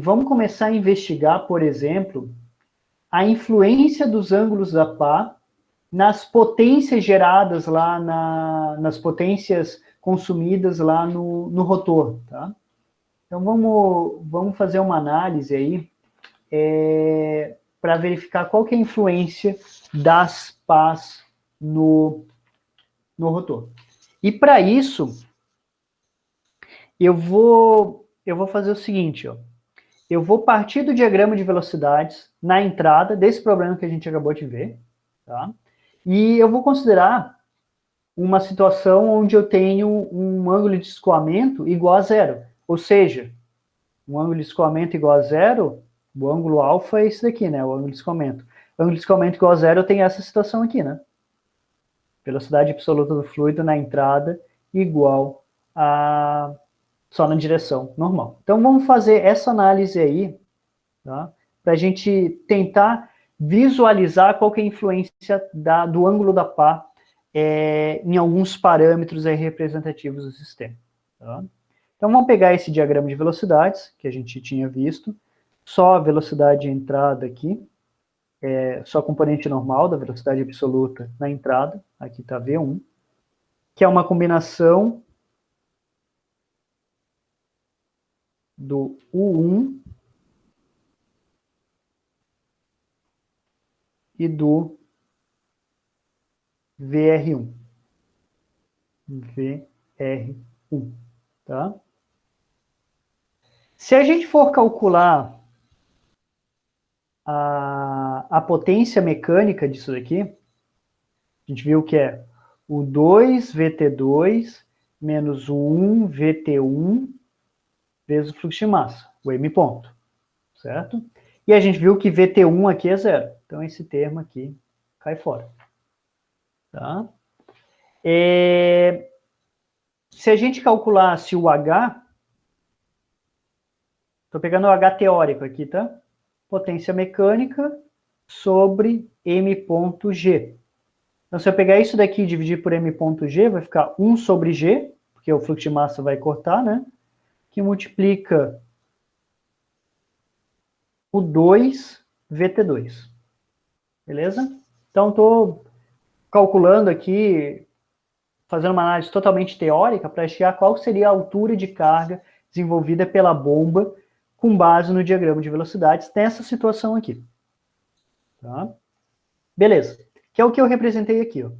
Vamos começar a investigar, por exemplo, a influência dos ângulos da pá nas potências geradas lá, nas potências consumidas lá no rotor, tá? Então, vamos fazer uma análise aí para verificar qual que é a influência das pás no rotor. E para isso, eu vou fazer o seguinte, ó. Eu vou partir do diagrama de velocidades na entrada desse problema que a gente acabou de ver, tá? E eu vou considerar uma situação onde eu tenho um ângulo de escoamento igual a zero. Ou seja, um ângulo de escoamento igual a zero, o ângulo alfa é esse daqui, né? O ângulo de escoamento. O ângulo de escoamento igual a zero, eu tenho essa situação aqui, né? Velocidade absoluta do fluido na entrada igual a só na direção normal. Então, vamos fazer essa análise aí, tá? Para a gente tentar visualizar qual que é a influência do ângulo da pá em alguns parâmetros aí representativos do sistema. Tá? Então, vamos pegar esse diagrama de velocidades, que a gente tinha visto, só a velocidade de entrada aqui, só a componente normal da velocidade absoluta na entrada, aqui está V1, que é uma combinação do U1 e do VR1. VR1, tá? Se a gente for calcular a potência mecânica disso daqui, a gente viu que é o 2 VT2 menos o 1 VT1 vezes o fluxo de massa, o M ponto, certo? E a gente viu que VT1 aqui é zero, então esse termo aqui cai fora. Tá? Se a gente calculasse o H, estou pegando o H teórico aqui, tá? Potência mecânica sobre M ponto G. Então, se eu pegar isso daqui e dividir por M ponto G, vai ficar 1 sobre G, porque o fluxo de massa vai cortar, né? Que multiplica o 2 VT2. Beleza? Então, estou calculando aqui, fazendo uma análise totalmente teórica para chegar qual seria a altura de carga desenvolvida pela bomba com base no diagrama de velocidades nessa situação aqui. Tá? Beleza. Que é o que eu representei aqui, ó.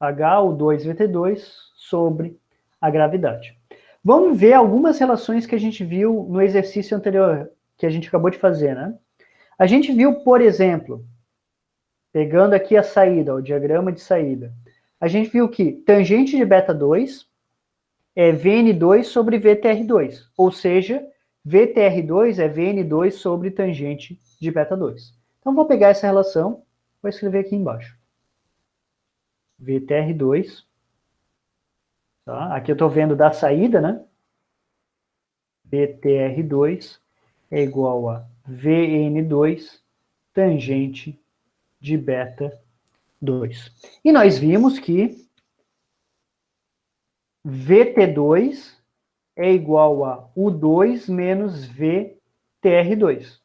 H, o 2VT2, sobre a gravidade. Vamos ver algumas relações que a gente viu no exercício anterior, que a gente acabou de fazer, né? A gente viu, por exemplo, pegando aqui a saída, o diagrama de saída, a gente viu que tangente de beta 2 é Vn2 sobre Vtr2, ou seja, Vtr2 é Vn2 sobre tangente de beta 2. Então, vou pegar essa relação, vou escrever aqui embaixo. Vtr2, tá? Aqui eu estou vendo da saída, né? Vtr2 é igual a Vn2 tangente de beta 2. E nós vimos que Vt2 é igual a U2 menos Vtr2.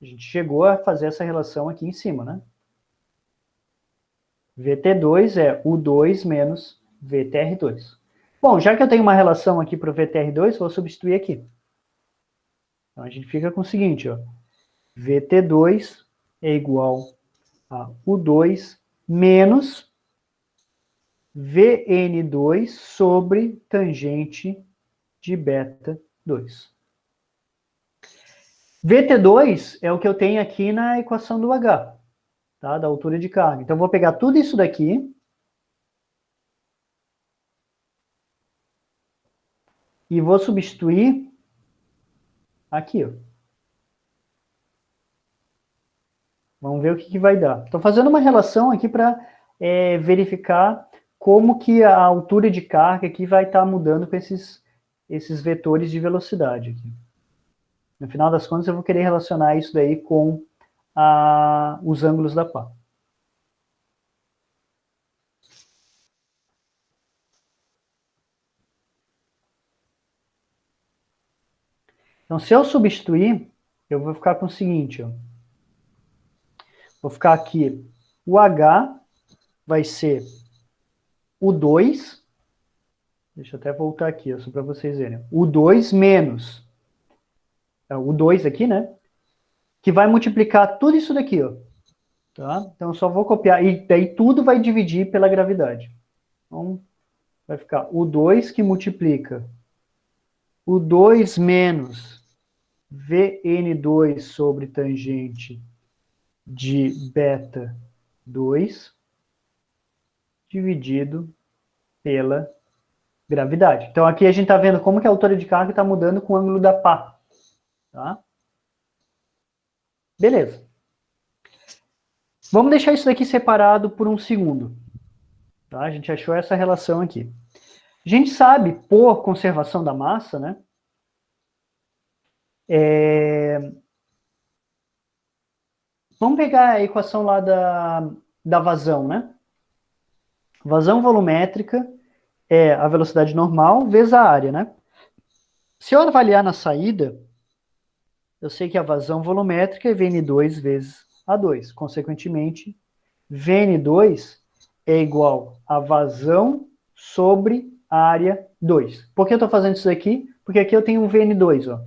A gente chegou a fazer essa relação aqui em cima, né? Vt2 é U2 menos Vtr2. Bom, já que eu tenho uma relação aqui para o Vtr2, vou substituir aqui. Então, a gente fica com o seguinte, ó. Vt2 é igual a U2 menos Vn2 sobre tangente de beta 2. Vt2 é o que eu tenho aqui na equação do H, tá? Da altura de carga. Então, eu vou pegar tudo isso daqui e vou substituir aqui, ó. Vamos ver o que vai dar. Estou fazendo uma relação aqui para verificar como que a altura de carga aqui vai estar mudando com esses vetores de velocidade aqui. No final das contas, eu vou querer relacionar isso daí com os ângulos da pá. Então, se eu substituir, eu vou ficar com o seguinte, ó. Vou ficar aqui, o H vai ser o 2, deixa eu até voltar aqui, ó, só para vocês verem. O 2 menos, o 2 aqui, né? Que vai multiplicar tudo isso daqui, ó. Tá? Então, eu só vou copiar, e daí tudo vai dividir pela gravidade. Então, vai ficar o 2 que multiplica o 2 menos Vn2 sobre tangente de beta 2 dividido pela gravidade. Então, aqui a gente está vendo como que a altura de carga está mudando com o ângulo da pá. Tá? Beleza. Vamos deixar isso daqui separado por um segundo. Tá? A gente achou essa relação aqui. A gente sabe, por conservação da massa, né? Vamos pegar a equação lá da vazão, né? Vazão volumétrica é a velocidade normal vezes a área, né? Se eu avaliar na saída, eu sei que a vazão volumétrica é Vn2 vezes A2. Consequentemente, Vn2 é igual a vazão sobre área 2. Por que eu estou fazendo isso aqui? Porque aqui eu tenho um Vn2, ó.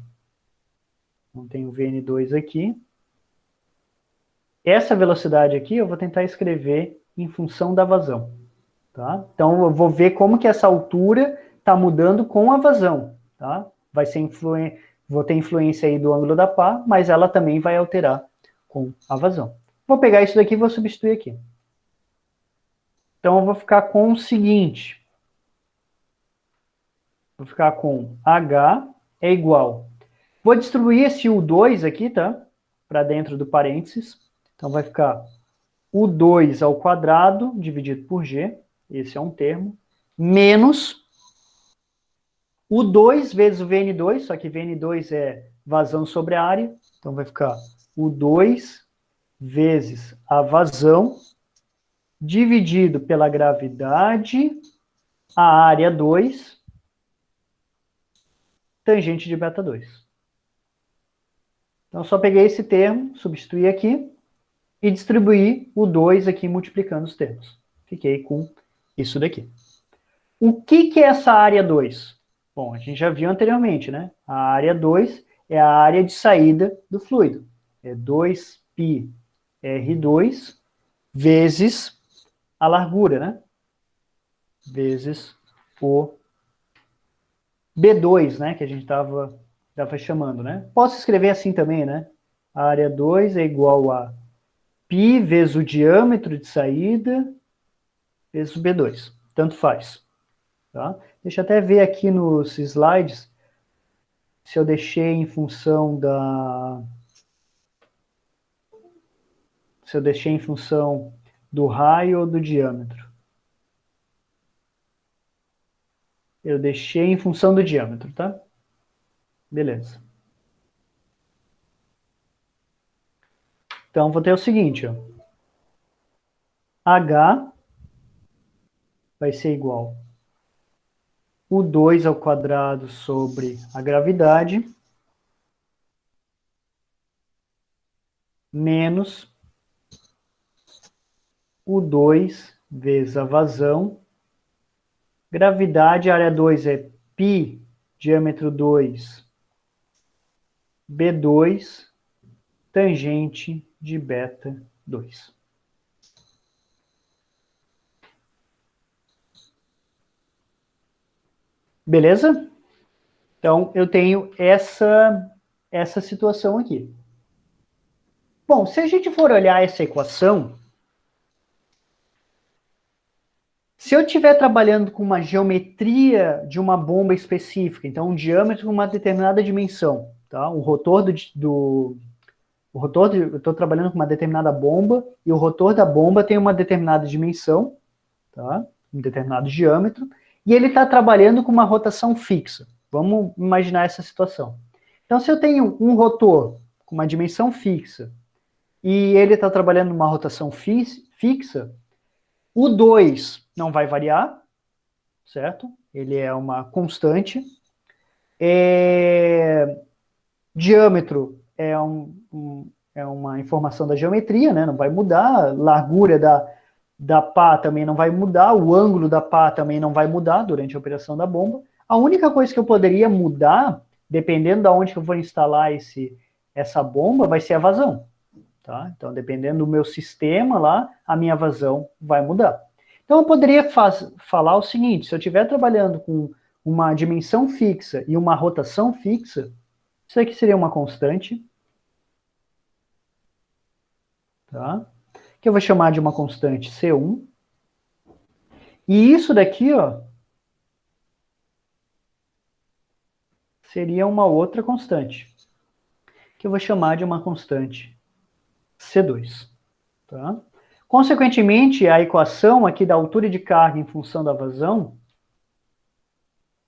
Então, tenho Vn2 aqui. Essa velocidade aqui eu vou tentar escrever em função da vazão. Tá? Então, eu vou ver como que essa altura está mudando com a vazão. Tá? Vai ser vou ter influência aí do ângulo da pá, mas ela também vai alterar com a vazão. Vou pegar isso daqui e vou substituir aqui. Então, eu vou ficar com o seguinte. Vou ficar com H é igual. Vou distribuir esse U2 aqui, tá? Para dentro do parênteses. Então, vai ficar U2 ao quadrado dividido por G. Esse é um termo. Menos o 2 vezes o Vn2, só que Vn2 é vazão sobre a área, então vai ficar o 2 vezes a vazão dividido pela gravidade, a área 2, tangente de beta 2. Então, só peguei esse termo, substituí aqui e distribuí o 2 aqui multiplicando os termos. Fiquei com isso daqui. O que é essa área 2? Bom, a gente já viu anteriormente, né? A área 2 é a área de saída do fluido. É 2πr2 vezes a largura, né? Vezes o B2, né? Que a gente estava chamando, né? Posso escrever assim também, né? A área 2 é igual a π vezes o diâmetro de saída vezes o B2. Tanto faz. Tá? Deixa eu até ver aqui nos slides se eu deixei em função se eu deixei em função do raio ou do diâmetro. Eu deixei em função do diâmetro, tá? Beleza. Então, vou ter o seguinte, ó. H vai ser igual o 2 ao quadrado sobre a gravidade menos o 2 vezes a vazão. Gravidade, área 2 é π, diâmetro 2, B2, tangente de beta 2. Beleza? Então, eu tenho essa situação aqui. Bom, se a gente for olhar essa equação, se eu estiver trabalhando com uma geometria de uma bomba específica, então um diâmetro com uma determinada dimensão, tá? O rotor eu estou trabalhando com uma determinada bomba e o rotor da bomba tem uma determinada dimensão, tá? Um determinado diâmetro, e ele está trabalhando com uma rotação fixa. Vamos imaginar essa situação. Então, se eu tenho um rotor com uma dimensão fixa e ele está trabalhando numa rotação fixa, o 2 não vai variar, certo? Ele é uma constante. Diâmetro é uma informação da geometria, né? Não vai mudar. Largura da pá também não vai mudar. O ângulo da pá também não vai mudar durante a operação da bomba. A única coisa que eu poderia mudar, dependendo de onde que eu vou instalar essa bomba, vai ser a vazão. Tá? Então, dependendo do meu sistema lá, a minha vazão vai mudar. Então, eu poderia falar o seguinte: se eu estiver trabalhando com uma dimensão fixa e uma rotação fixa, isso aqui seria uma constante, tá? Que eu vou chamar de uma constante C1. E isso daqui, ó, seria uma outra constante, que eu vou chamar de uma constante C2, tá? Consequentemente, a equação aqui da altura de carga em função da vazão,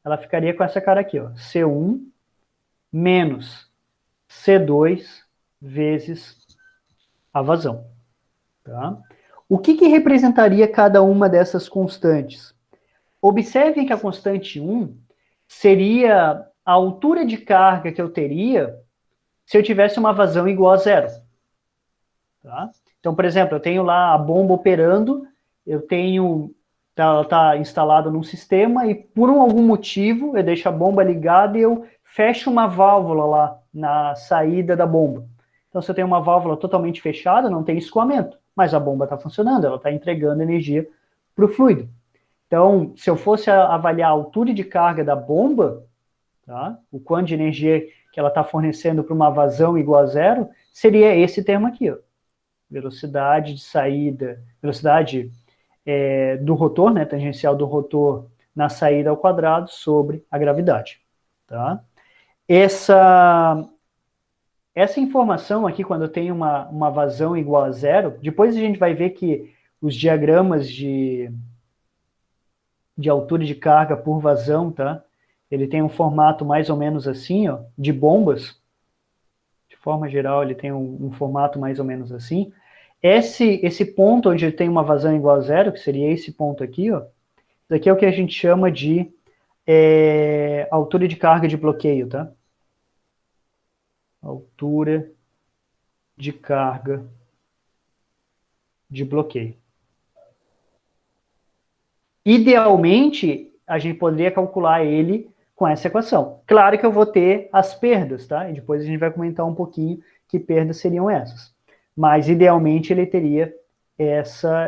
ela ficaria com essa cara aqui, ó, C1 menos C2 vezes a vazão, tá? O que representaria cada uma dessas constantes? Observem que a constante 1 seria a altura de carga que eu teria se eu tivesse uma vazão igual a zero. Tá? Então, por exemplo, eu tenho lá a bomba operando, ela está instalada num sistema e por algum motivo eu deixo a bomba ligada e eu fecho uma válvula lá na saída da bomba. Então, se eu tenho uma válvula totalmente fechada, não tem escoamento, mas a bomba está funcionando, ela está entregando energia para o fluido. Então, se eu fosse avaliar a altura de carga da bomba, tá? O quanto de energia que ela está fornecendo para uma vazão igual a zero, seria esse termo aqui, ó. Velocidade de saída, velocidade do rotor, né, tangencial do rotor na saída ao quadrado sobre a gravidade. Tá? Essa informação aqui, quando eu tenho uma vazão igual a zero, depois a gente vai ver que os diagramas de altura de carga por vazão, tá? Ele tem um formato mais ou menos assim, ó, de bombas. De forma geral, ele tem um formato mais ou menos assim. Esse ponto onde tem uma vazão igual a zero, que seria esse ponto aqui, ó, isso aqui é o que a gente chama de altura de carga de bloqueio, tá? Altura de carga de bloqueio. Idealmente, a gente poderia calcular ele com essa equação. Claro que eu vou ter as perdas, tá? E depois a gente vai comentar um pouquinho que perdas seriam essas. Mas, idealmente, ele teria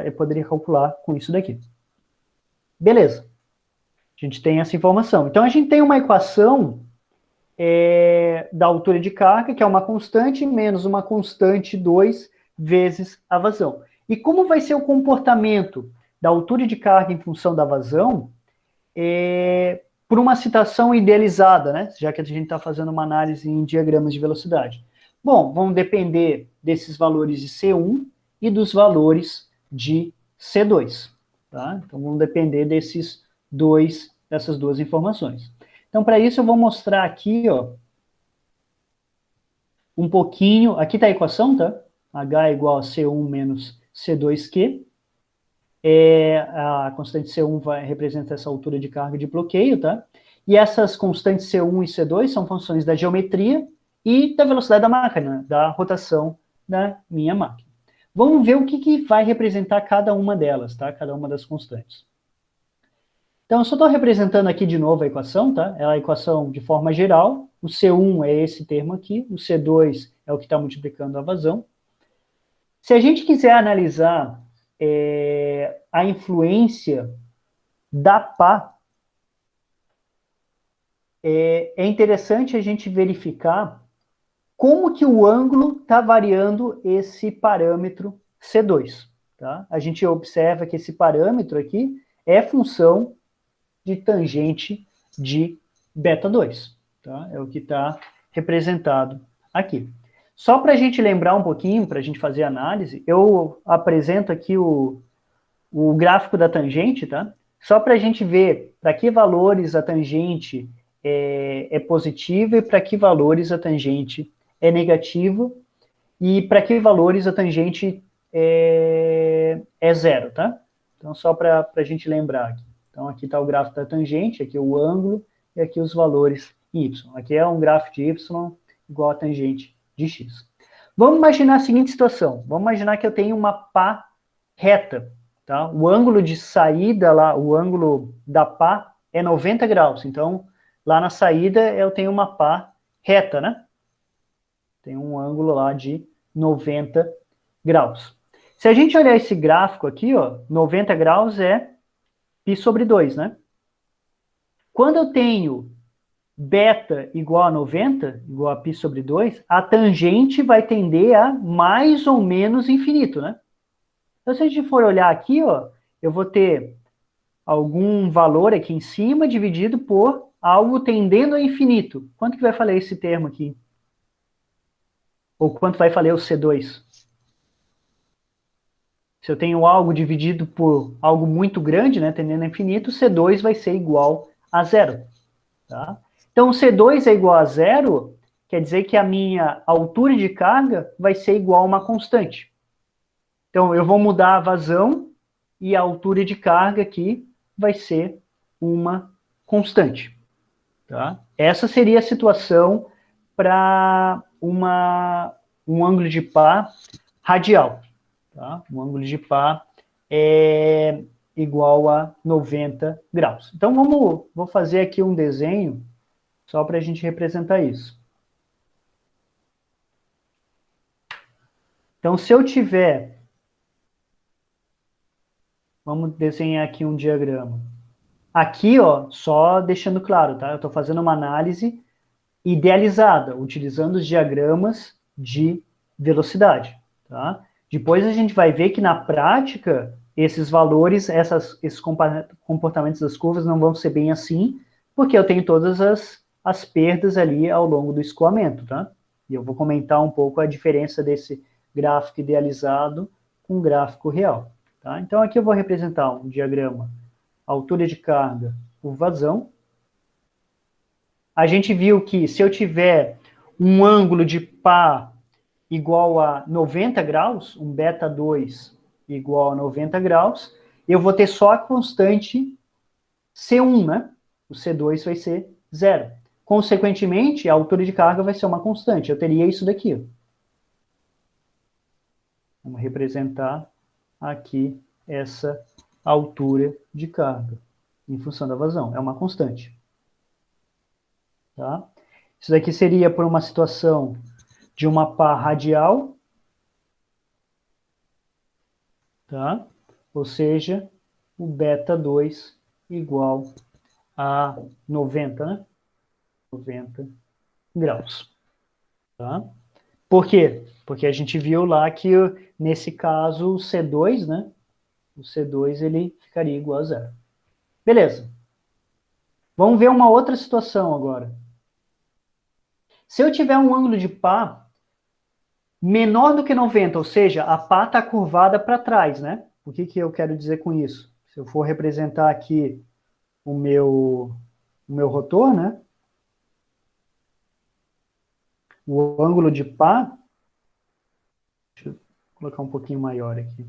eu poderia calcular com isso daqui. Beleza. A gente tem essa informação. Então, a gente tem uma equação da altura de carga, que é uma constante, menos uma constante 2 vezes a vazão. E como vai ser o comportamento da altura de carga em função da vazão por uma situação idealizada, né? Já que a gente está fazendo uma análise em diagramas de velocidade. Bom, vão depender desses valores de C1 e dos valores de C2. Tá? Então, vão depender dessas duas informações. Então, para isso, eu vou mostrar aqui, ó, um pouquinho. Aqui está a equação, tá? H é igual a C1 menos C2Q. A constante C1 representa essa altura de carga de bloqueio, tá? E essas constantes C1 e C2 são funções da geometria e da velocidade da máquina, da rotação da minha máquina. Vamos ver o que vai representar cada uma delas, tá? Cada uma das constantes. Então, eu só estou representando aqui de novo a equação, tá? É a equação de forma geral. O C1 é esse termo aqui, o C2 é o que está multiplicando a vazão. Se a gente quiser analisar a influência da pá, é interessante a gente verificar como que o ângulo está variando esse parâmetro C2. Tá? A gente observa que esse parâmetro aqui é função de tangente de beta 2. Tá? É o que está representado aqui. Só para a gente lembrar um pouquinho, para a gente fazer a análise, eu apresento aqui o gráfico da tangente, tá? Só para a gente ver para que valores a tangente é positiva e para que valores a tangente é negativa e para que valores a tangente é zero, tá? Então, só para a gente lembrar aqui. Então, aqui está o gráfico da tangente, aqui o ângulo e aqui os valores y. Aqui é um gráfico de y igual a tangente de x. Vamos imaginar a seguinte situação. Vamos imaginar que eu tenho uma pá reta. Tá? O ângulo de saída lá, o ângulo da pá é 90 graus. Então, lá na saída eu tenho uma pá reta, né? Tem um ângulo lá de 90 graus. Se a gente olhar esse gráfico aqui, ó, 90 graus é π sobre 2, né? Quando eu tenho beta igual a 90, igual a π sobre 2, a tangente vai tender a mais ou menos infinito, né? Então, se a gente for olhar aqui, ó, eu vou ter algum valor aqui em cima dividido por algo tendendo a infinito. Quanto que vai valer esse termo aqui? Ou quanto vai valer o C2? Se eu tenho algo dividido por algo muito grande, né, tendendo a infinito, C2 vai ser igual a zero. Tá? Então, C2 é igual a zero, quer dizer que a minha altura de carga vai ser igual a uma constante. Então, eu vou mudar a vazão e a altura de carga aqui vai ser uma constante. Tá? Essa seria a situação para um ângulo de pá radial. Tá? Um ângulo de pá é igual a 90 graus. Então, vou fazer aqui um desenho só para a gente representar isso. Então, se eu tiver... Vamos desenhar aqui um diagrama. Aqui, ó, só deixando claro, tá? Eu estou fazendo uma análise idealizada, utilizando os diagramas de velocidade, tá? Depois a gente vai ver que na prática, esses valores, esses comportamentos das curvas não vão ser bem assim, porque eu tenho todas as perdas ali ao longo do escoamento, tá? E eu vou comentar um pouco a diferença desse gráfico idealizado com o gráfico real, tá? Então aqui eu vou representar um diagrama altura de carga por vazão. A gente viu que se eu tiver um ângulo de pá igual a 90 graus, um beta 2 igual a 90 graus, eu vou ter só a constante C1, né? O C2 vai ser zero. Consequentemente, a altura de carga vai ser uma constante. Eu teria isso daqui. Ó. Vamos representar aqui essa altura de carga em função da vazão. É uma constante. Tá? Isso daqui seria por uma situação de uma pá radial, tá? Ou seja, o beta 2 igual a 90, né? 90 graus. Tá? Por quê? Porque a gente viu lá que, nesse caso, o C2, né? O C2 ele ficaria igual a zero. Beleza. Vamos ver uma outra situação agora. Se eu tiver um ângulo de pá menor do que 90, ou seja, a pá está curvada para trás, né? O que eu quero dizer com isso? Se eu for representar aqui o meu rotor, né? O ângulo de pá, deixa eu colocar um pouquinho maior aqui.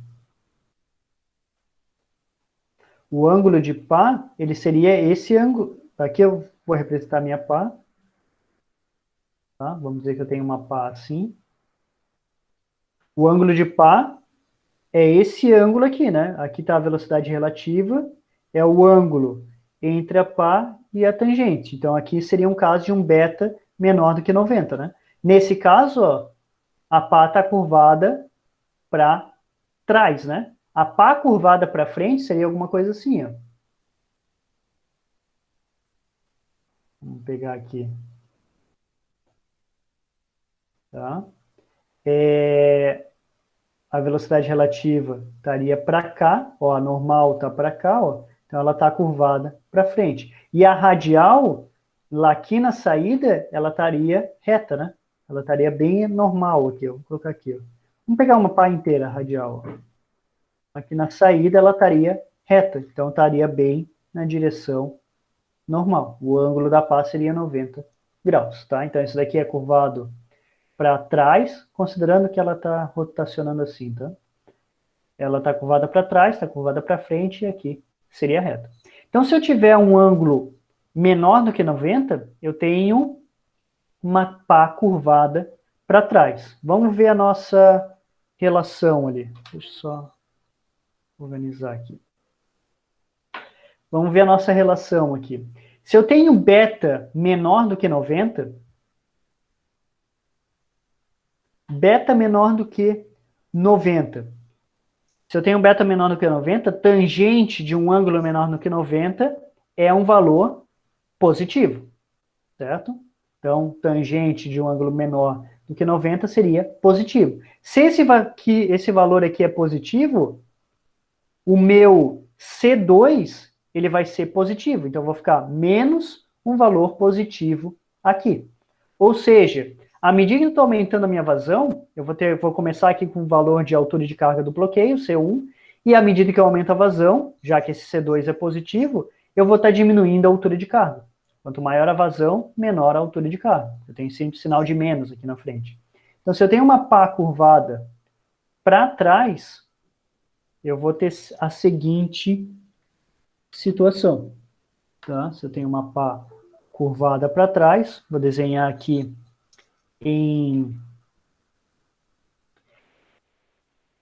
O ângulo de pá, ele seria esse ângulo. Aqui eu vou representar a minha pá. Tá? Vamos dizer que eu tenho uma pá assim. O ângulo de pá é esse ângulo aqui, né? Aqui está a velocidade relativa, é o ângulo entre a pá e a tangente. Então, aqui seria um caso de um beta menor do que 90, né? Nesse caso, ó, a pá está curvada para trás, né? A pá curvada para frente seria alguma coisa assim, ó. Vamos pegar aqui. Tá? A velocidade relativa estaria para cá, ó, a normal está para cá, ó, então ela está curvada para frente. E a radial, lá aqui na saída, ela estaria reta, né? Ela estaria bem normal aqui, ó. Vou colocar aqui, ó. Vamos pegar uma pá inteira radial, ó. Aqui na saída ela estaria reta, então estaria bem na direção normal. O ângulo da pá seria 90 graus, tá? Então isso daqui é curvado para trás, considerando que ela está rotacionando assim, tá? Ela está curvada para trás, está curvada para frente e aqui seria reta. Então, se eu tiver um ângulo menor do que 90, eu tenho uma pá curvada para trás. Vamos ver a nossa relação ali. Deixa eu só organizar aqui. Vamos ver a nossa relação aqui. Se eu tenho beta menor do que 90, beta menor do que 90. Se eu tenho beta menor do que 90, tangente de um ângulo menor do que 90 é um valor positivo, certo? Então, tangente de um ângulo menor do que 90 seria positivo. Se esse valor aqui é positivo, o meu C2 ele vai ser positivo. Então, eu vou ficar menos um valor positivo aqui. Ou seja, à medida que eu estou aumentando a minha vazão, eu vou começar aqui com o valor de altura de carga do bloqueio, C1, e à medida que eu aumento a vazão, já que esse C2 é positivo, eu vou estar diminuindo a altura de carga. Quanto maior a vazão, menor a altura de carga. Eu tenho sempre sinal de menos aqui na frente. Então, se eu tenho uma pá curvada para trás, eu vou ter a seguinte situação. Tá? Se eu tenho uma pá curvada para trás, vou desenhar aqui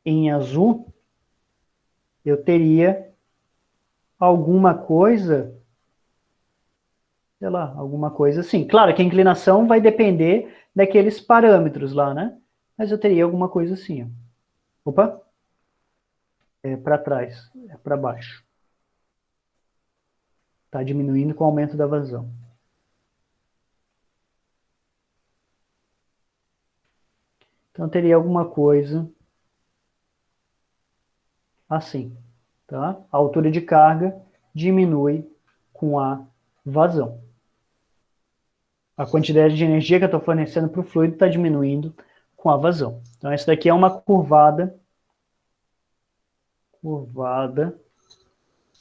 em azul, eu teria alguma coisa, sei lá, alguma coisa assim. Claro que a inclinação vai depender daqueles parâmetros lá, né? Mas eu teria alguma coisa assim, ó. Opa! É para trás, é para baixo. Está diminuindo com o aumento da vazão. Então, teria alguma coisa assim, tá? A altura de carga diminui com a vazão. A quantidade de energia que eu estou fornecendo para o fluido está diminuindo com a vazão. Então, essa daqui é uma curvada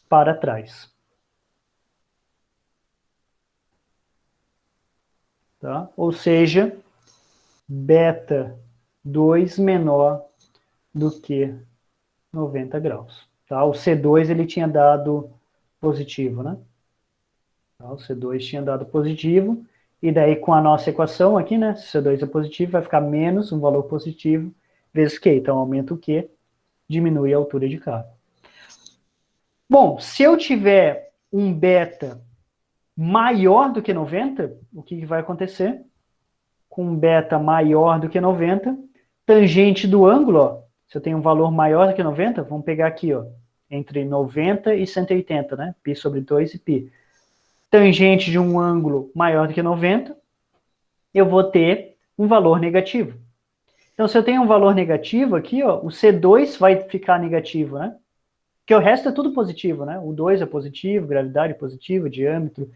para trás. Tá? Ou seja, beta 2 menor do que 90 graus. Tá? O C2 ele tinha dado positivo, né? Tá? O C2 tinha dado positivo, e daí com a nossa equação aqui, né? Se o C2 é positivo, vai ficar menos um valor positivo vezes Q. Então, aumenta o Q, diminui a altura de carga. Bom, se eu tiver um beta maior do que 90, o que vai acontecer? Com um beta maior do que 90, tangente do ângulo, ó, se eu tenho um valor maior do que 90, vamos pegar aqui, ó, entre 90 e 180, né? Π sobre 2 e π. Tangente de um ângulo maior do que 90, eu vou ter um valor negativo. Então, se eu tenho um valor negativo aqui, ó, o C2 vai ficar negativo, né? Porque o resto é tudo positivo, né? O 2 é positivo, gravidade positiva, diâmetro,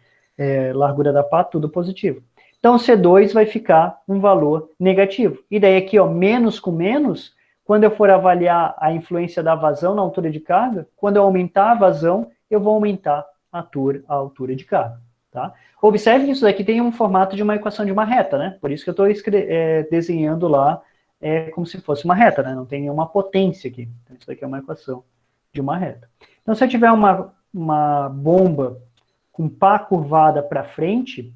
largura da pá, tudo positivo. Então, o C2 vai ficar um valor negativo. E daí aqui, ó, menos com menos, quando eu for avaliar a influência da vazão na altura de carga, quando eu aumentar a vazão, eu vou aumentar a altura de carga. Tá? Observe que isso daqui tem um formato de uma equação de uma reta, né? Por isso que eu estou desenhando lá como se fosse uma reta, né? Não tem nenhuma potência aqui. Então, isso daqui é uma equação de uma reta. Então, se eu tiver uma bomba com pá curvada para frente,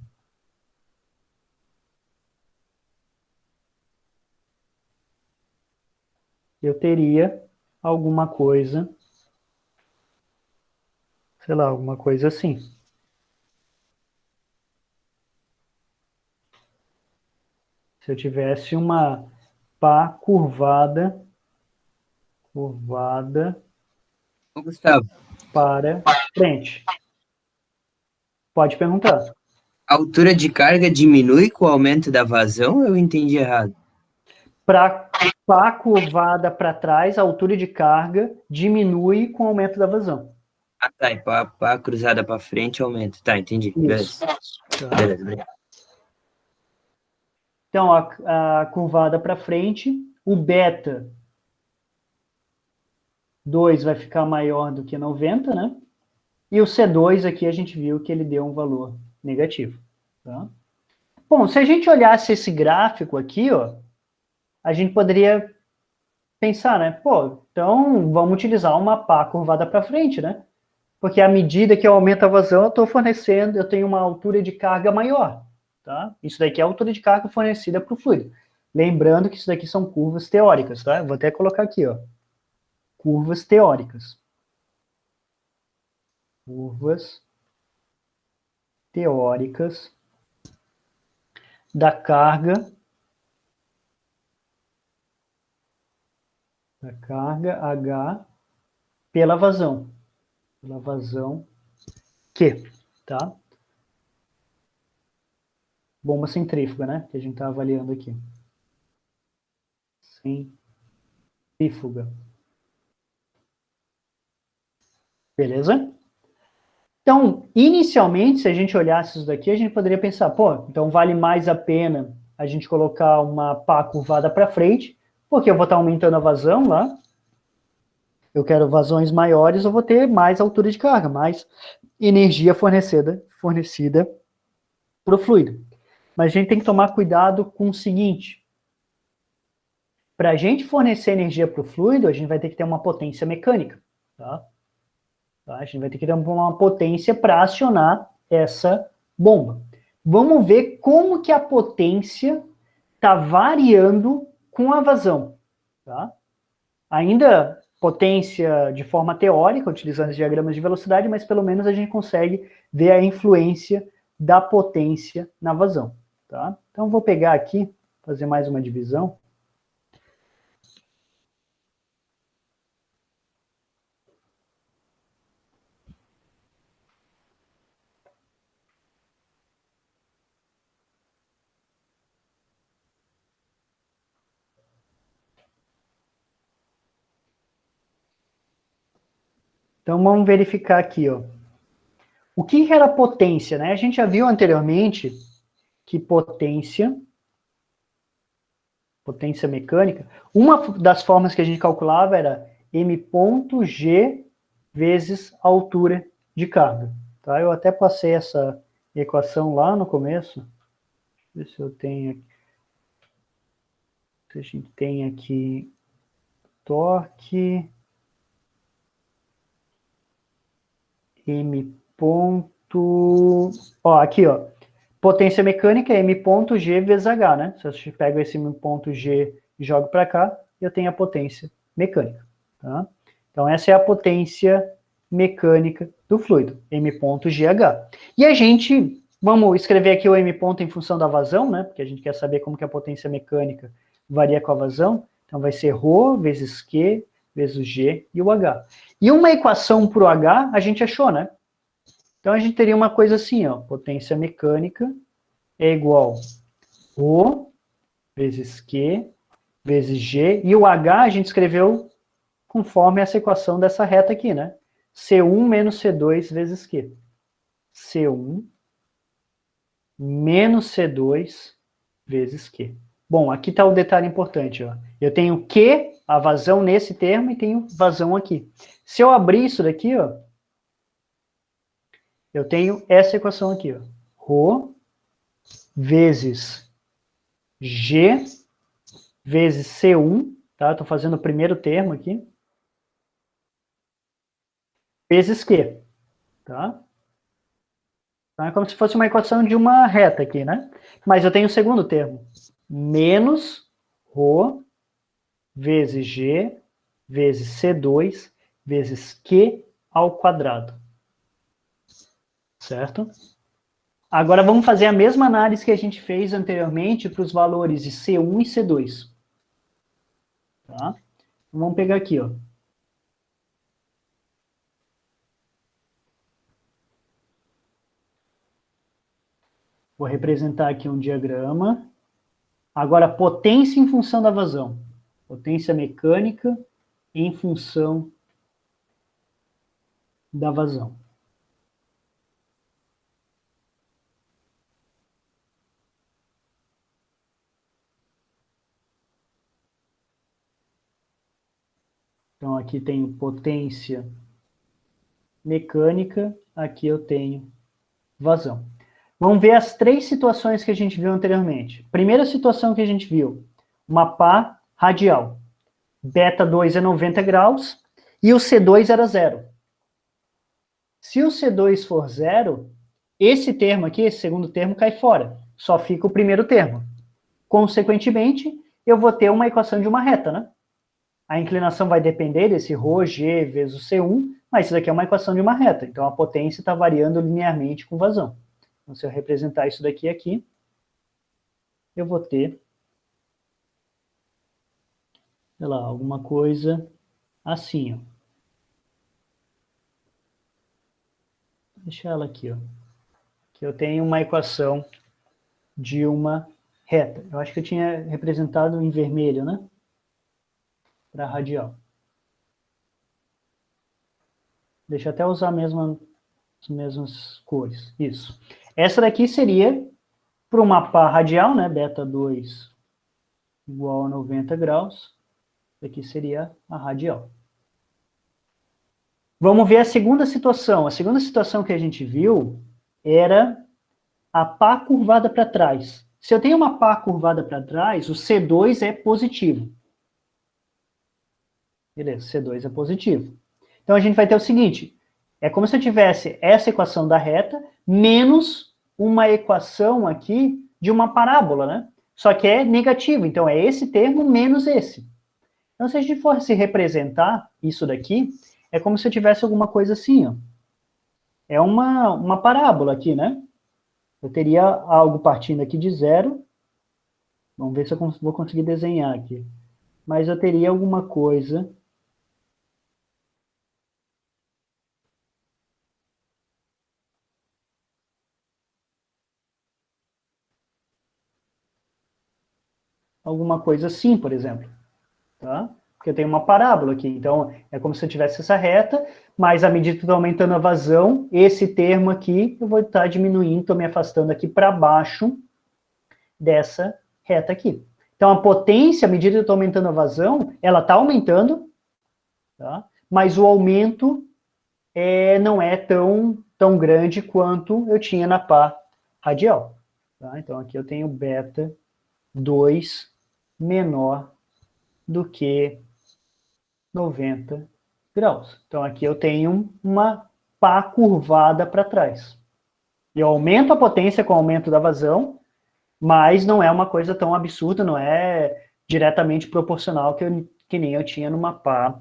eu teria alguma coisa, sei lá, alguma coisa assim. Se eu tivesse uma pá curvada Gustavo, para frente. Pode perguntar. a altura de carga diminui com o aumento da vazão ou eu entendi errado? Para pá curvada para trás, a altura de carga diminui com o aumento da vazão. Ah, tá. E pá cruzada para frente aumenta. Tá, entendi. Isso. Beleza. Tá. Beleza, obrigado. Então, a curvada para frente, o beta 2 vai ficar maior do que 90, né? E o C2 aqui a gente viu que ele deu um valor negativo. Tá? Bom, se a gente olhasse esse gráfico aqui, ó, a gente poderia pensar, né? Pô, então vamos utilizar uma pá curvada para frente, né? Porque à medida que eu aumento a vazão, eu estou fornecendo, eu tenho uma altura de carga maior. tá? Isso daqui é a altura de carga fornecida para o fluido. Lembrando que isso daqui são curvas teóricas, tá? Eu vou até colocar aqui, ó. Curvas teóricas. Curvas teóricas da carga H pela vazão Q, tá? Bomba centrífuga, né? Que a gente está avaliando aqui. Centrífuga. Beleza? Então, inicialmente, se a gente olhasse isso daqui, a gente poderia pensar, pô, então vale mais a pena a gente colocar uma pá curvada para frente, porque eu vou estar aumentando a vazão lá. Eu quero vazões maiores, eu vou ter mais altura de carga, mais energia fornecida para o fluido. Mas a gente tem que tomar cuidado com o seguinte: para a gente fornecer energia para o fluido, a gente vai ter que ter uma potência mecânica, tá? A gente vai ter que ter uma potência para acionar essa bomba. Vamos ver como que a potência está variando com a vazão, tá? Ainda potência de forma teórica, utilizando os diagramas de velocidade, mas pelo menos a gente consegue ver a influência da potência na vazão, tá? Então, vou pegar aqui, fazer mais uma divisão. Então, vamos verificar aqui, ó. O que era potência, né? A gente já viu anteriormente que potência mecânica, uma das formas que a gente calculava era m.g vezes a altura de carga. Tá? Eu até passei essa equação lá no começo. Deixa eu ver se eu tenho aqui. A gente tem aqui torque m. Ó, aqui, ó. Potência mecânica é m.g vezes h, né? Se eu pego esse m.g e jogo para cá, eu tenho a potência mecânica, tá? Então, essa é a potência mecânica do fluido, m.gh. E a gente, vamos escrever aqui o m ponto em função da vazão, né? Porque a gente quer saber como que a potência mecânica varia com a vazão. Então, vai ser ρ vezes Q vezes o G e o H. E uma equação para o H, a gente achou, né? Então, a gente teria uma coisa assim, ó, potência mecânica é igual ρ vezes Q vezes G, e o H a gente escreveu conforme essa equação dessa reta aqui, né? C1 menos C2 vezes Q. C1 menos C2 vezes Q. Bom, aqui está o detalhe importante, ó. Eu tenho Q, a vazão nesse termo, e tenho vazão aqui. Se eu abrir isso daqui, ó, eu tenho essa equação aqui, ó. Rho vezes G vezes C1, tá? Estou fazendo o primeiro termo aqui. Vezes Q, tá? Então é como se fosse uma equação de uma reta aqui, né? Mas eu tenho o segundo termo. Menos Rho vezes G vezes C2 vezes Q ao quadrado. Certo? Agora vamos fazer a mesma análise que a gente fez anteriormente para os valores de C1 e C2. Tá? Então, vamos pegar aqui, ó. Vou representar aqui um diagrama. Agora, potência em função da vazão. Potência mecânica em função da vazão. Então, aqui tenho potência mecânica, aqui eu tenho vazão. Vamos ver as três situações que a gente viu anteriormente. Primeira situação que a gente viu, uma pá radial. Beta 2 é 90 graus e o C2 era zero. Se o C2 for zero, esse termo aqui, esse segundo termo, cai fora. só fica o primeiro termo. Consequentemente, eu vou ter uma equação de uma reta, né? A inclinação vai depender desse ρg vezes C1, mas isso daqui é uma equação de uma reta, então a potência está variando linearmente com vazão. Então, se eu representar isso daqui aqui, eu vou ter, sei lá, alguma coisa assim, ó. Vou deixar ela aqui, ó. Que eu tenho uma equação de uma reta. Eu acho que eu tinha representado em vermelho, né? Para radial. Deixa eu até usar as mesmas cores. Isso. Essa daqui seria para uma pá radial, né? Beta 2 igual a 90 graus. Aqui seria a radial. Vamos ver a segunda situação. A segunda situação que a gente viu era a pá curvada para trás. Se eu tenho uma pá curvada para trás, o C2 é positivo. Beleza, C2 é positivo. Então a gente vai ter o seguinte, é como se eu tivesse essa equação da reta menos uma equação aqui de uma parábola, né? Só que é negativo, então é esse termo menos esse. Então se a gente fosse representar isso daqui, é como se eu tivesse alguma coisa assim, ó. É uma parábola aqui, né? Eu teria algo partindo aqui de zero. Vamos ver se eu vou conseguir desenhar aqui. Mas eu teria alguma coisa... alguma coisa assim, por exemplo. Tá? Porque eu tenho uma parábola aqui. Então, é como se eu tivesse essa reta, mas à medida que eu estou aumentando a vazão, esse termo aqui, eu vou estar diminuindo, estou me afastando aqui para baixo dessa reta aqui. Então, a potência, à medida que eu estou aumentando a vazão, ela está aumentando, tá? Mas o aumento não é tão grande quanto eu tinha na pá radial. Tá? Então, aqui eu tenho beta 2 menor do que 90 graus. Então, aqui eu tenho uma pá curvada para trás. Eu aumento a potência com o aumento da vazão, mas não é uma coisa tão absurda, não é diretamente proporcional que nem eu tinha numa pá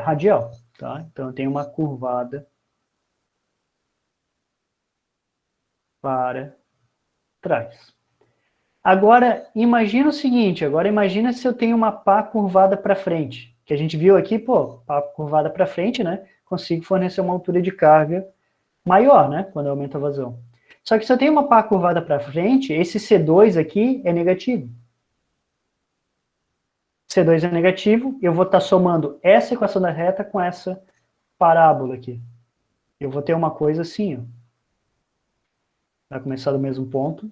radial. Tá? Então, eu tenho uma curvada para trás. Agora, imagina o seguinte, imagina se eu tenho uma pá curvada para frente, que a gente viu aqui, pô, pá curvada para frente, né? Consigo fornecer uma altura de carga maior, né? Quando eu aumento a vazão. Só que se eu tenho uma pá curvada para frente, esse C2 aqui é negativo. C2 é negativo, eu vou estar somando essa equação da reta com essa parábola aqui. Eu vou ter uma coisa assim, ó. Vai começar do mesmo ponto.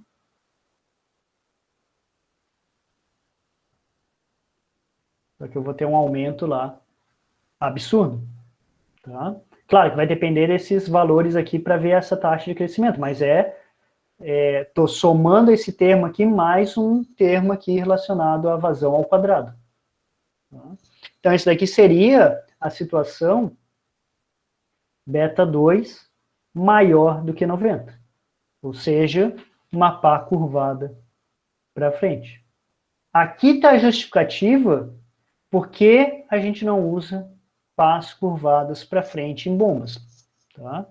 Só que eu vou ter um aumento lá absurdo. Tá? Claro que vai depender desses valores aqui para ver essa taxa de crescimento, mas estou somando esse termo aqui mais um termo aqui relacionado à vazão ao quadrado. Tá? Então, isso daqui seria a situação beta 2 maior do que 90. Ou seja, uma pá curvada para frente. Aqui está a justificativa porque a gente não usa pás curvadas para frente em bombas. Tá?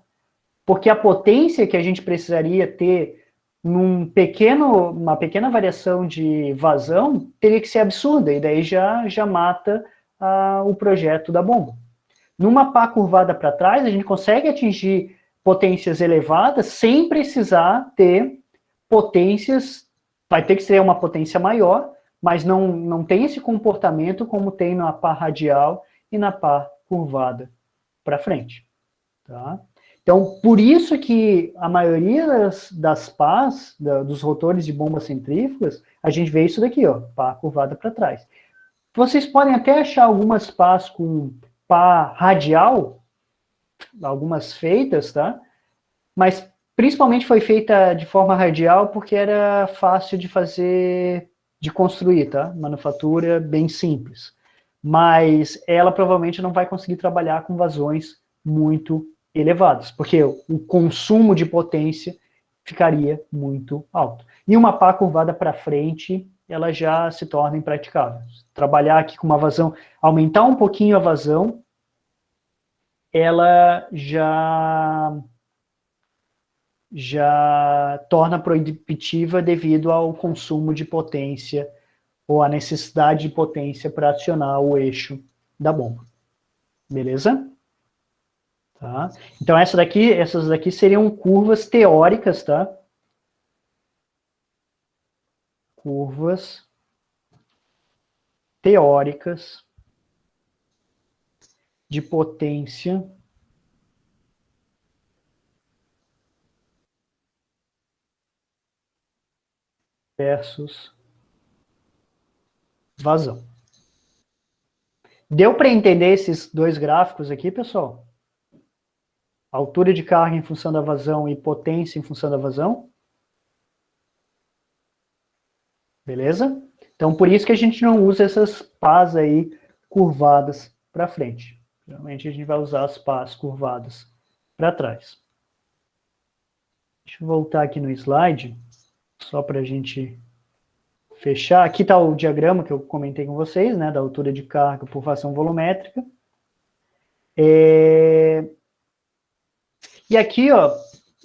Porque a potência que a gente precisaria ter uma pequena variação de vazão teria que ser absurda, e daí já mata o projeto da bomba. Numa pá curvada para trás, a gente consegue atingir potências elevadas sem precisar ter potências, vai ter que ser uma potência maior, mas não tem esse comportamento como tem na pá radial e na pá curvada para frente. Tá? Então, por isso que a maioria das pás, dos rotores de bombas centrífugas, a gente vê isso daqui, ó, pá curvada para trás. Vocês podem até achar algumas pás com pá radial, algumas feitas, tá? Mas principalmente foi feita de forma radial porque era fácil de fazer, de construir, tá? Manufatura bem simples. Mas ela provavelmente não vai conseguir trabalhar com vazões muito elevados, porque o consumo de potência ficaria muito alto. E uma pá curvada para frente, ela já se torna impraticável. Trabalhar aqui com uma vazão, aumentar um pouquinho a vazão, ela já torna proibitiva devido ao consumo de potência ou a necessidade de potência para acionar o eixo da bomba. Beleza? Tá? Então essas daqui seriam curvas teóricas, tá? Curvas teóricas de potência versus vazão. Deu para entender esses dois gráficos aqui, pessoal? Altura de carga em função da vazão e potência em função da vazão? Beleza? Então, por isso que a gente não usa essas pás aí curvadas para frente. Geralmente a gente vai usar as pás curvadas para trás. Deixa eu voltar aqui no slide, só para a gente fechar. Aqui está o diagrama que eu comentei com vocês, né, da altura de carga por fração volumétrica. E aqui, ó,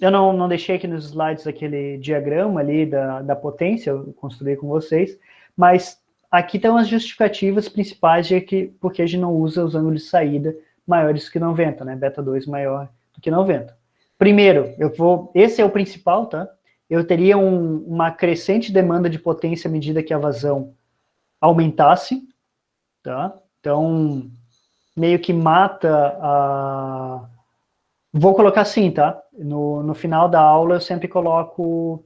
eu não deixei aqui nos slides aquele diagrama ali da potência, eu construí com vocês, mas aqui estão as justificativas principais de porque a gente não usa os ângulos de saída maiores que 90, né, beta 2 maior do que 90. Primeiro, esse é o principal, tá? Eu teria uma crescente demanda de potência à medida que a vazão aumentasse, tá? Então, meio que mata a... Vou colocar assim, tá? No final da aula eu sempre coloco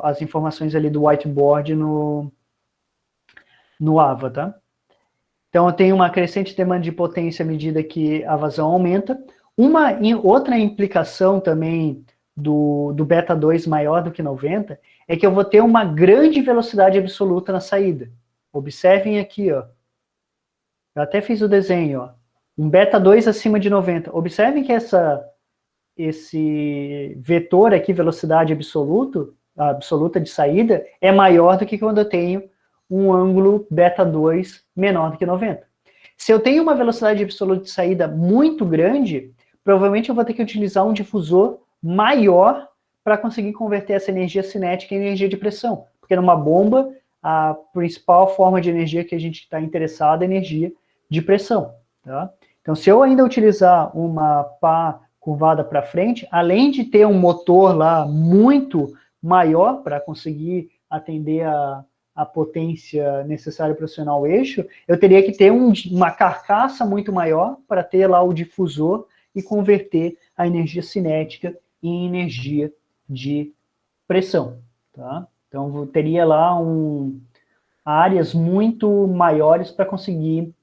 as informações ali do whiteboard no AVA, tá? Então eu tenho uma crescente demanda de potência à medida que a vazão aumenta. Outra implicação também do beta 2 maior do que 90 é que eu vou ter uma grande velocidade absoluta na saída. Observem aqui, ó. Eu até fiz o desenho, ó. Um beta 2 acima de 90. Observem que esse vetor aqui, velocidade absoluta de saída, é maior do que quando eu tenho um ângulo beta 2 menor do que 90. Se eu tenho uma velocidade absoluta de saída muito grande, provavelmente eu vou ter que utilizar um difusor maior para conseguir converter essa energia cinética em energia de pressão. Porque numa bomba, a principal forma de energia que a gente está interessado é energia de pressão. Tá? Então, se eu ainda utilizar uma pá curvada para frente, além de ter um motor lá muito maior para conseguir atender a potência necessária para acionar o eixo, eu teria que ter uma carcaça muito maior para ter lá o difusor e converter a energia cinética em energia de pressão. Tá? Então, eu teria lá áreas muito maiores para conseguir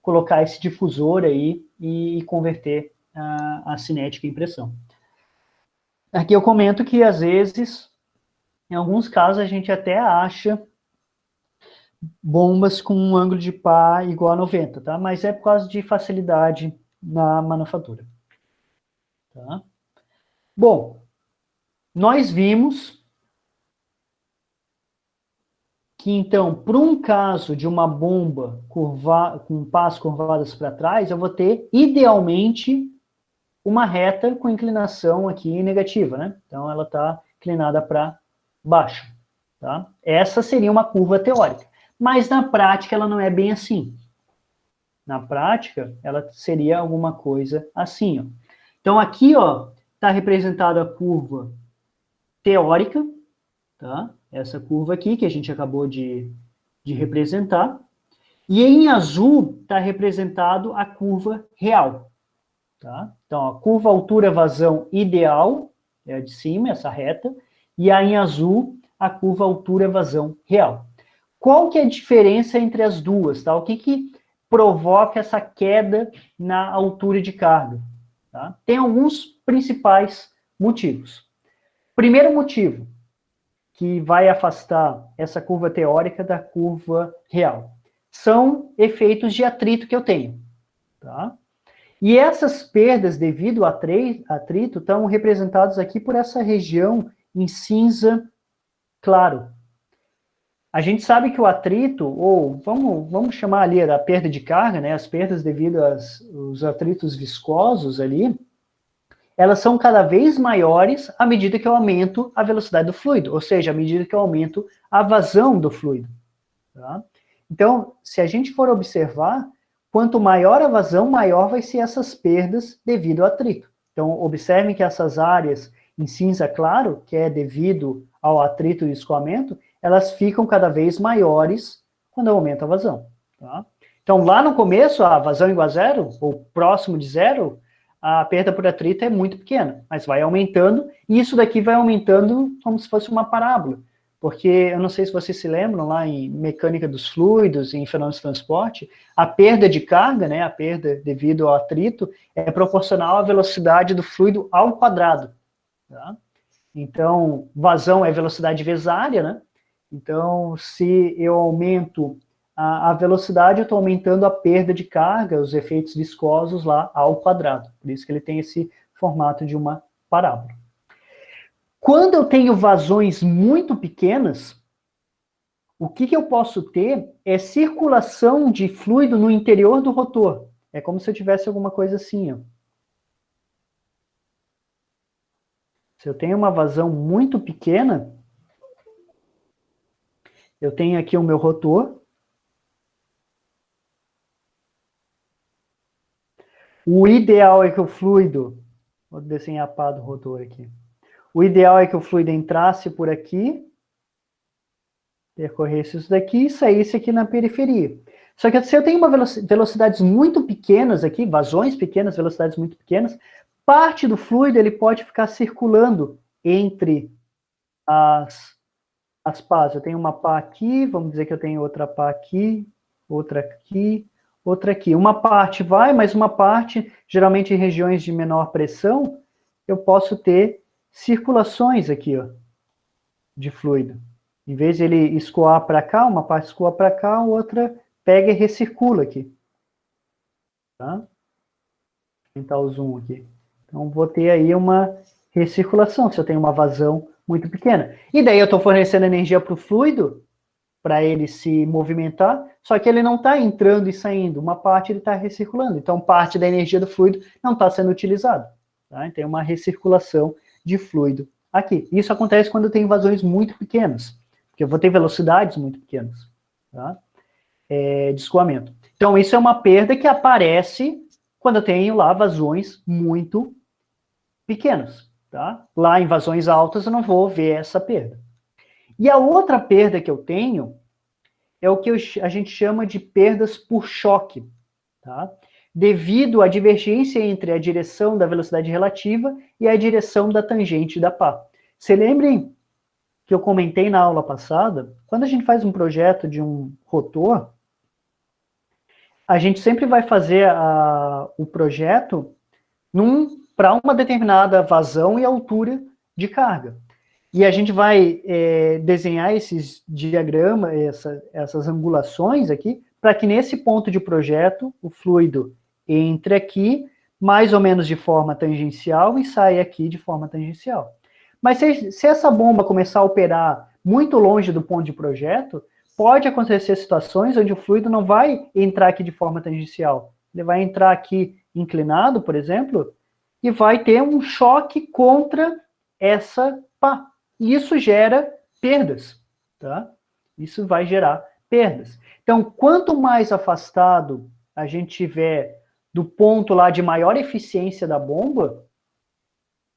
colocar esse difusor aí e converter a cinética em pressão. Aqui eu comento que, às vezes, em alguns casos, a gente até acha bombas com um ângulo de pá igual a 90, tá? Mas é por causa de facilidade na manufatura. Tá? Bom, nós vimos que, então, para um caso de uma bomba com pás curvadas para trás, eu vou ter, idealmente, uma reta com inclinação aqui negativa, né? Então, ela está inclinada para baixo. Tá? Essa seria uma curva teórica. Mas, na prática, ela não é bem assim. Na prática, ela seria alguma coisa assim, ó. Então, aqui, ó, está representada a curva teórica, tá? Essa curva aqui, que a gente acabou de representar. E em azul está representado a curva real. Tá? Então, a curva altura-vazão ideal é a de cima, essa reta, e aí em azul, a curva altura-vazão real. Qual que é a diferença entre as duas? Tá? O que provoca essa queda na altura de carga? Tá? Tem alguns principais motivos. Primeiro motivo, que vai afastar essa curva teórica da curva real, são efeitos de atrito que eu tenho. Tá? E essas perdas devido ao atrito estão representadas aqui por essa região em cinza claro. A gente sabe que o atrito, ou vamos chamar ali a perda de carga, né, as perdas devido aos atritos viscosos ali, elas são cada vez maiores à medida que eu aumento a velocidade do fluido, ou seja, à medida que eu aumento a vazão do fluido. Tá? Então, se a gente for observar, quanto maior a vazão, maior vai ser essas perdas devido ao atrito. Então, observem que essas áreas em cinza claro, que é devido ao atrito e escoamento, elas ficam cada vez maiores quando eu aumento a vazão. Tá? Então, lá no começo, a vazão igual a zero, ou próximo de zero, a perda por atrito é muito pequena, mas vai aumentando, e isso daqui vai aumentando como se fosse uma parábola. Porque, eu não sei se vocês se lembram, lá em mecânica dos fluidos, em fenômenos de transporte, a perda de carga, né, a perda devido ao atrito, é proporcional à velocidade do fluido ao quadrado. Tá? Então, vazão é velocidade vezes a área, né? Então, se eu aumento a velocidade, eu estou aumentando a perda de carga, os efeitos viscosos lá ao quadrado. Por isso que ele tem esse formato de uma parábola. Quando eu tenho vazões muito pequenas, o que eu posso ter é circulação de fluido no interior do rotor. É como se eu tivesse alguma coisa assim, ó. Se eu tenho uma vazão muito pequena, eu tenho aqui o meu rotor. O ideal é que o fluido... Vou desenhar a pá do rotor aqui. O ideal é que o fluido entrasse por aqui, percorresse isso daqui e saísse aqui na periferia. Só que se eu tenho velocidades muito pequenas aqui, vazões pequenas, velocidades muito pequenas, parte do fluido ele pode ficar circulando entre as pás. Eu tenho uma pá aqui, vamos dizer que eu tenho outra pá aqui, outra aqui, outra aqui. Uma parte vai, mas uma parte, geralmente em regiões de menor pressão, eu posso ter circulações aqui, ó, de fluido. Em vez de ele escoar para cá, uma parte escoa para cá, outra pega e recircula aqui. Tá? Vou tentar o zoom aqui. Então, vou ter aí uma recirculação, se eu tenho uma vazão muito pequena. E daí eu estou fornecendo energia para o fluido, para ele se movimentar, só que ele não está entrando e saindo. Uma parte ele está recirculando. Então, parte da energia do fluido não está sendo utilizada. Tá? Então, tem uma recirculação de fluido aqui. Isso acontece quando eu tenho vazões muito pequenas, porque eu vou ter velocidades muito pequenas, tá? De escoamento. Então, isso é uma perda que aparece quando eu tenho lá vazões muito pequenas, tá? Lá em vazões altas eu não vou ver essa perda. E a outra perda que eu tenho é o que a gente chama de perdas por choque, tá? Devido à divergência entre a direção da velocidade relativa e a direção da tangente da pá. Se lembrem que eu comentei na aula passada, quando a gente faz um projeto de um rotor, a gente sempre vai fazer o projeto para uma determinada vazão e altura de carga. E a gente vai desenhar esses diagramas, essas angulações aqui, para que nesse ponto de projeto, o fluido entre aqui, mais ou menos de forma tangencial, e saia aqui de forma tangencial. Mas se essa bomba começar a operar muito longe do ponto de projeto, pode acontecer situações onde o fluido não vai entrar aqui de forma tangencial. Ele vai entrar aqui inclinado, por exemplo, e vai ter um choque contra essa pá. E isso gera perdas, tá? Isso vai gerar perdas. Então, quanto mais afastado a gente tiver do ponto lá de maior eficiência da bomba,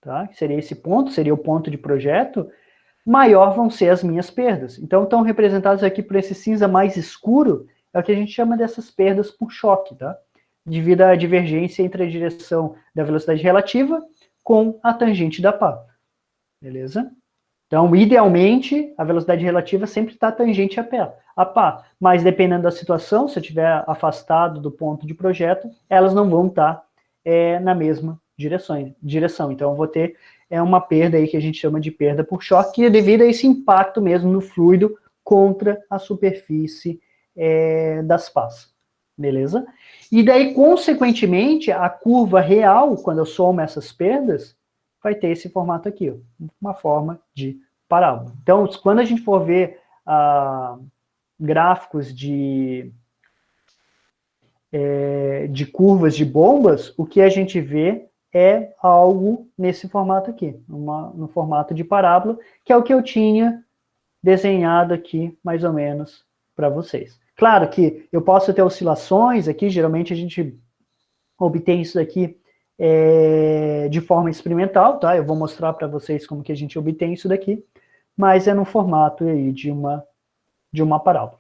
tá? Que seria esse ponto, seria o ponto de projeto, maior vão ser as minhas perdas. Então, estão representados aqui por esse cinza mais escuro, é o que a gente chama dessas perdas por choque, tá? Devido à divergência entre a direção da velocidade relativa com a tangente da pá. Beleza? Então, idealmente, a velocidade relativa sempre está tangente a pá. Mas, dependendo da situação, se eu estiver afastado do ponto de projeto, elas não vão estar na mesma direção. Então, eu vou ter uma perda aí que a gente chama de perda por choque, que é devido a esse impacto mesmo no fluido contra a superfície das pás. beleza? E daí, consequentemente, a curva real, quando eu somo essas perdas, vai ter esse formato aqui, ó, uma forma de parábola. Então, quando a gente for ver gráficos de curvas de bombas, o que a gente vê é algo nesse formato aqui, no formato de parábola, que é o que eu tinha desenhado aqui, mais ou menos, para vocês. Claro que eu posso ter oscilações aqui, geralmente a gente obtém isso daqui de forma experimental, tá? Eu vou mostrar para vocês como que a gente obtém isso daqui, mas é no formato aí de uma parábola.